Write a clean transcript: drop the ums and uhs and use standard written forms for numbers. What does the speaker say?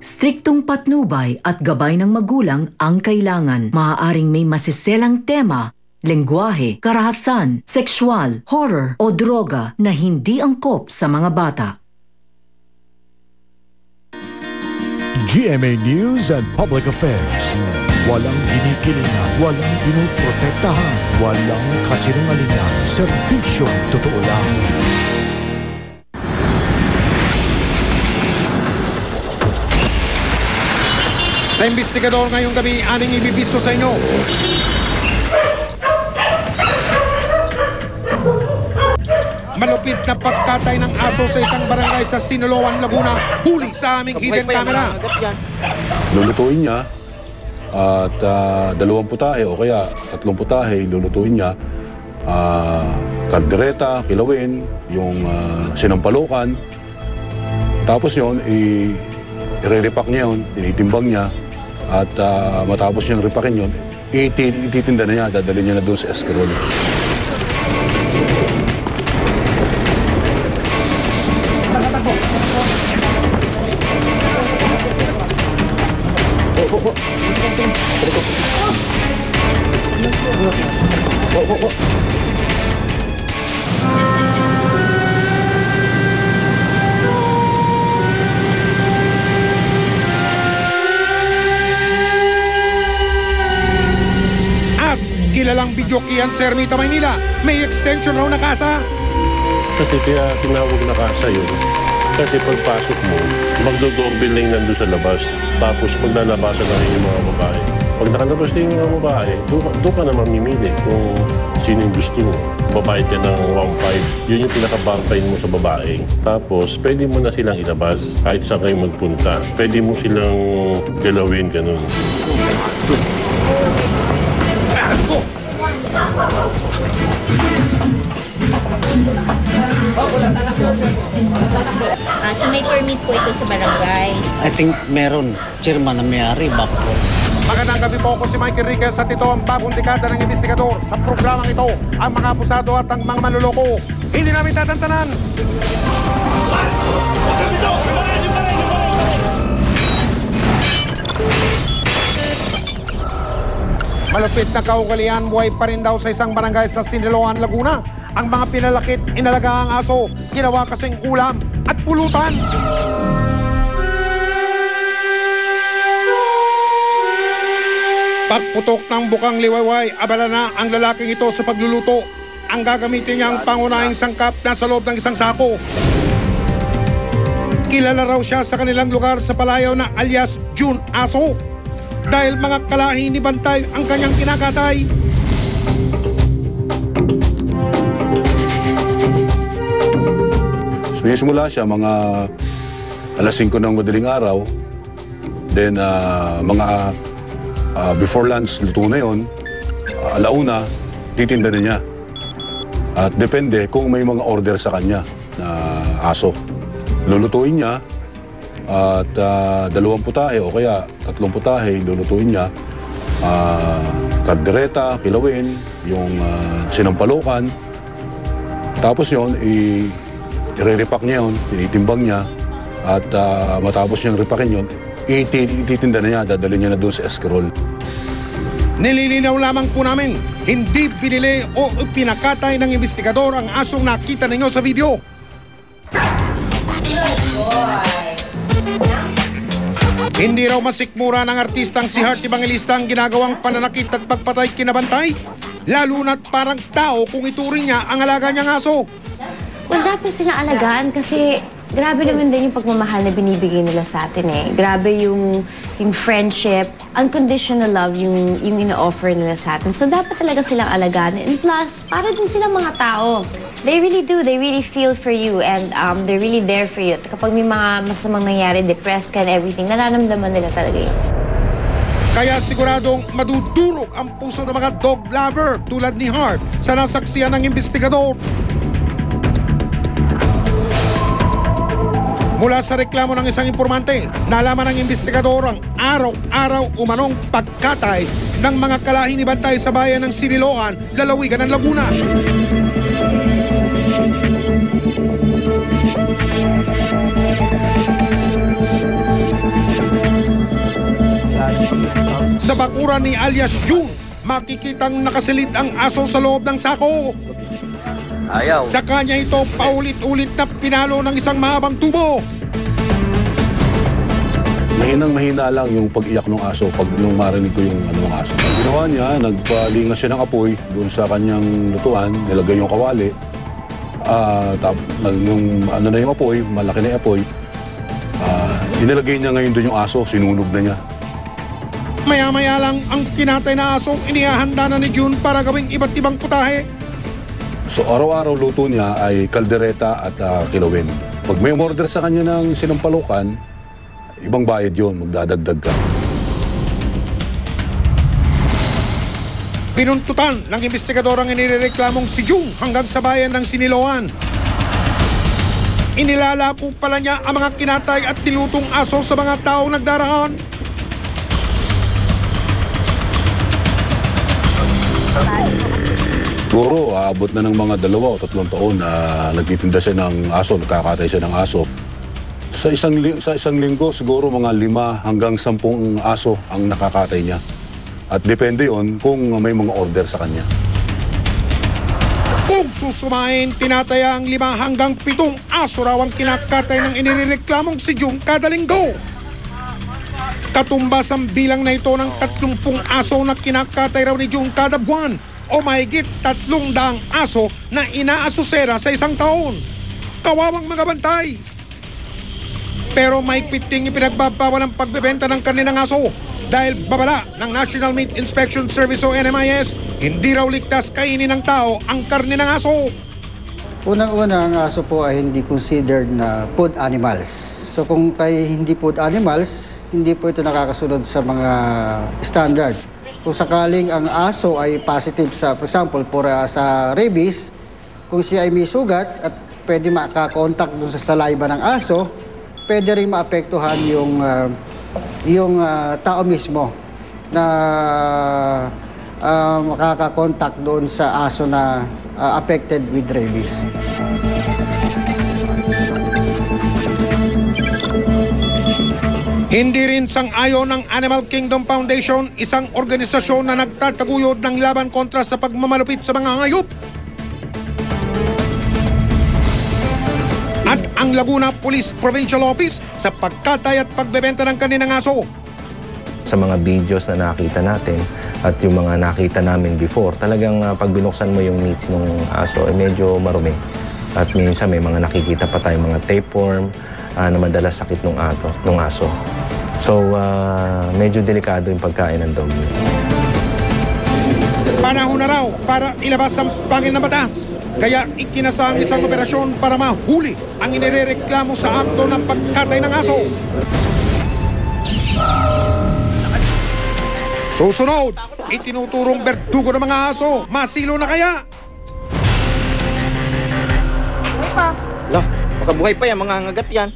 Striktong patnubay at gabay ng magulang ang kailangan. Maaaring may masiselang tema, lengguwahe, karahasan, sexual, horror o droga na hindi angkop sa mga bata. GMA News and Public Affairs. Walang kinikilingan, walang pinoprotektahan, walang kasinungalingan, serbisyong totoo lang. Sa investigador ngayong gabi, aning ibibisto sa inyo. Malupit na pagkatay ng aso sa isang barangay sa Sinaloan, Laguna. Huli sa aming hidden camera. Lulutuin niya at 2 putahe o kaya 3 putahe lulutuin niya. Kaldereta, kilawin, yung sinampalukan. Tapos yun, i-re-repack niya yun, tinitimbang niya. At matapos niyang ripakin yun, ititinda na niya, dadalhin niya na doon sa escroll. Kilalang bidyokihan sa Ermita, Maynila. May extension raw na kasa. Kasi kaya tinawag na kasa yun. Kasi pagpasok mo, magdo-doorbell na yung nandun sa labas. Tapos maglalabasan na rin yung mga babae. Pag nakalabas na yung mga babae, doon ka na mamimili kung sino yung gusto mo. Babayad ka ng 1.5. Yun yung pinaka-barpain mo sa babae. Tapos, pwede mo na silang ilabas kahit saan kayo magpunta. Pwede mo silang galawin, ganun. So may permit po ito sa barangay. I think meron. Chairman na may-ari, bakit po? Magandang gabi po, ako si Michael Riquez at ito ang bagong dekada ng investigador. Sa programang ito, ang mga abusado at ang mga manloloko. Hindi namin tatantanan. Malupit na kaugalian, buhay pa rin daw sa isang barangay sa Sinaloan, Laguna. Ang mga pinalakit, inalagaang aso, ginawa kasing ulam at pulutan. Pagputok ng bukang liwayway, abala na ang lalaking ito sa pagluluto. Ang gagamitin niya ang pangunahing sangkap na sa loob ng isang sako. Kilala raw siya sa kanilang lugar sa Palayaw na alias June Aso. Dahil mga kalahi ni Bantay ang kanyang kinakatay. So, simula siya mga alas 5 ng madaling araw. Then, mga before lunch, luto na yun. Alauna, titinda na niya. At depende kung may mga order sa kanya na aso. Lulutuin niya. At 2 putahe o kaya 3 putahe lulutuin niya. Kaldereta, kilawin, yung sinampalukan. Tapos yun, i-re-repack niya yun, tinitimbang niya. At matapos niyang repakin yun, ititinda na niya, dadalhin niya na doon sa escroll. Nililinaw lamang po namin, hindi binili o pinakatay ng investigador ang asong nakita ninyo sa video. Hindi raw masikmura ng artistang si Heart Evangelista ang ginagawang pananakit at pagpatay kina Bantay. Lalo na't parang tao kung ituring niya ang alaga niyang aso. Well, dapat sila alagaan kasi grabe naman din yung pagmamahal na binibigay nila sa atin eh. Grabe yung friendship, unconditional love yung ina-offer nila sa atin. So dapat talaga silang alagaan. And plus, para din silang mga tao. They really do. They really feel for you and they're really there for you. At kapag may mga masamang nangyari, depressed ka and everything, nararamdaman nila talaga yun. Kaya siguradong madudurog ang puso ng mga dog lover tulad ni Hart sa nasaksiyan ng investigador. Mula sa reklamo ng isang informante, nalaman ng investigador ang araw-araw umanong pagkatay ng mga kalahi ni Bantay sa bayan ng Siniloan, lalawigan ng Laguna. Sa bakuran ni alias June, makikitang nakasilid ang aso sa loob ng sako. Ayaw. Sa kanya ito paulit-ulit na pinalo ng isang mahabang tubo. Mahinang-mahina lang yung pag-iyak ng aso pag nung marinig ko yung ng aso. Ang ginawa niya, nagpalingas siya ng apoy doon sa kanyang lutuan, nilagay yung kawali. Yung yung apoy, malaki na yung apoy, inilagay niya ngayon doon yung aso, sinunog na niya. Maya-maya lang ang kinatay na aso, inihahanda na ni June para gawing iba't ibang putahe. So araw-araw luto niya ay kaldereta at kilawin. Pag may umorder sa kanya ng sinampalukan, ibang bayad yun, magdadagdag ka. Pinuntutan ng investigador ang inireklamong si June hanggang sa bayan ng Siniloan. Inilalako pala niya ang mga kinatay at nilutong aso sa mga taong nagdaraan. Siguro, aabot na ng mga 2 o 3 taon na nagtitinda siya ng aso, nakakatay siya ng aso. Sa isang linggo, siguro mga 5 hanggang 10 aso ang nakakatay niya. At depende yon kung may mga order sa kanya. Kung susumain, tinataya ang 5 hanggang 7 aso raw ang kinakatay ng inireklamong si June kada linggo. Katumbas ang bilang na ito ng 30 aso na kinakatay raw ni June kada buwan o mahigit 300 aso na inaasusera sa isang taon. Kawawang mga bantay. Pero may piting ipinagbabawal ang pagbebenta ng karne ng aso dahil babala ng National Meat Inspection Service o NMIS, hindi raw ligtas kainin ng tao ang karne ng aso. Unang-una, ang aso po ay hindi considered na food animals. So kung kay hindi food animals, hindi po ito nakakasunod sa mga standard. Kung sakaling ang aso ay positive sa, for example, sa rabies, kung siya ay may sugat at pwede makakontak dun sa saliva ng aso, pwede rin maapektuhan yung tao mismo na makakakontak doon sa aso na affected with rabies. Hindi rin sang-ayon ng Animal Kingdom Foundation, isang organisasyon na nagtataguyod ng laban kontra sa pagmamalupit sa mga hayop. At ang Laguna Police Provincial Office sa pagkatay at pagbebenta ng kaninang aso. Sa mga videos na nakita natin at yung mga nakita namin before, talagang pag binuksan mo yung meat ng aso, medyo marumi. At minsan may mga nakikita pa tayong mga tapeworm na madalas sakit ng aso. So, medyo delikado yung pagkain ng dog. Panahon na raw para ilabas ang pangil na batas. Kaya ikinasa ang isang operasyon para mahuli ang inireklamo sa akto ng pagkatay ng aso. Susunod, itinuturong berdugo ng mga aso. Masilo na kaya? Lah, baka buhay pa yan, mga ngagat yan.